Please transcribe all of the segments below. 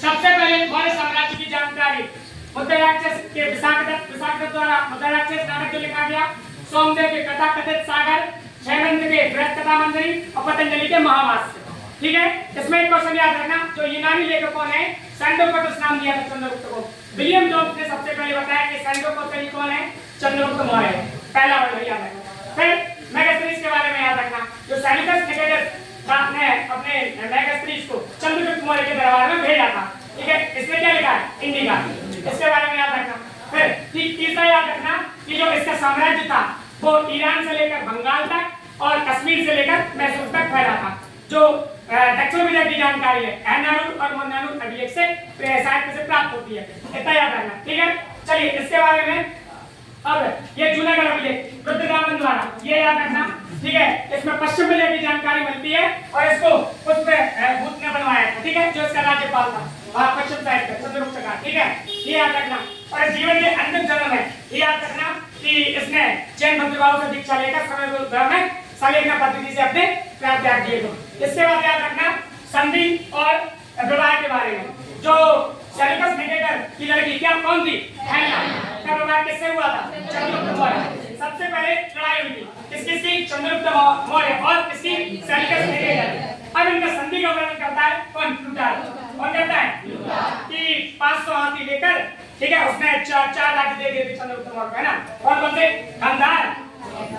सबसे पहले मौर्य साम्राज्य की जानकारी। मुद्राक्षस के विशाखदत्त द्वारा मुद्राक्षस नाटक जो लिखा गया, सोमदेव के कथाकथित सागर, जयवंत के बृहत कथा मंजरी और पतंजलि के महाभाष्य। ठीक है, इसमें एक क्वेश्चन याद रखना, जो यूनानी लेखक कौन है, सैंडोकटस नाम दिया था चंद्रगुप्त को। विलियम जोन्स ने सबसे पहले बताया कि सैंडोकटस कौन है, चंद्रगुप्त मौर्य है। पहला वर्ड याद रखना। फिर मेगास्थनीज के बारे में याद रखना, जो सेल्यूकस निकेटर ने अपने मेगास्थनीज को चंद्रगुप्त मौर्य के दरबार में भेजा था। ठीक है, इसमें क्या लिखा है, इंडिका, इसके बारे में याद रखना। फिर तीसरा याद रखना कि जो इसका साम्राज्य था वो ईरान से लेकर बंगाल तक और कश्मीर से लेकर मैसूर तक फैला था। जो दक्षिण विजय की जानकारी है, एहनारुल और मन्नारुल अभिलेख से साहित्य से प्राप्त होती है, इतना याद रखना। ठीक है, चलिए इसके बारे में। अब ये जूनागढ़ अभिलेख रुद्रदामन द्वारा, ये याद रखना। ठीक है, इसमें पश्चिम विजय की जानकारी मिलती है और इसको उस पे भूत ने बनवाया था। ठीक है, जो इसका राज्यपाल था वहां पश्चिम साइड पे चंद्रगुप्त का। ठीक है, ये याद रखना। और जीवन के अंतिम चरण में ये याद रखना कि इसने जैन भद्रभाव से दीक्षा लेकर समय धर्म में संलेखना पद्धति से अपने प्राण त्याग दिए थे। इसके बाद याद रखना संधि और विवाह के बारे में। जो सेल्यूकस निकेटर की लड़की क्या कौन थी, हेलेना, का विवाह किससे हुआ था, चंद्रगुप्त मौर्य। सबसे पहले लड़ाई हुई थी किसकी, चंद्रगुप्त मौर्य और किसकी, सेल्यूकस निकेटर। अब इनका संधि का वर्णन करता है कौन, प्लूटार्क। कौन कहता है, कि 500 हाथी लेकर, ठीक है, उसने चार राज्य दे दिए थे चंद्रगुप्त मौर्य को, है ना। और कौन से, गांधार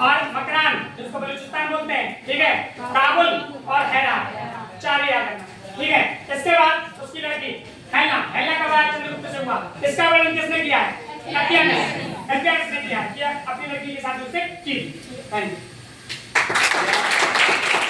और मकरान, जिसको बलूचिस्तान बोलते हैं, ठीक है, काबुल और हेरात, चार याद रखना। ठीक है, इसके बाद उसकी लड़की हेलेना का विवाह चंद्रगुप्त से हुआ। इसका वर्णन किसने किया है, अल्कियानस ने किया, अपनी लड़की के साथ उससे की।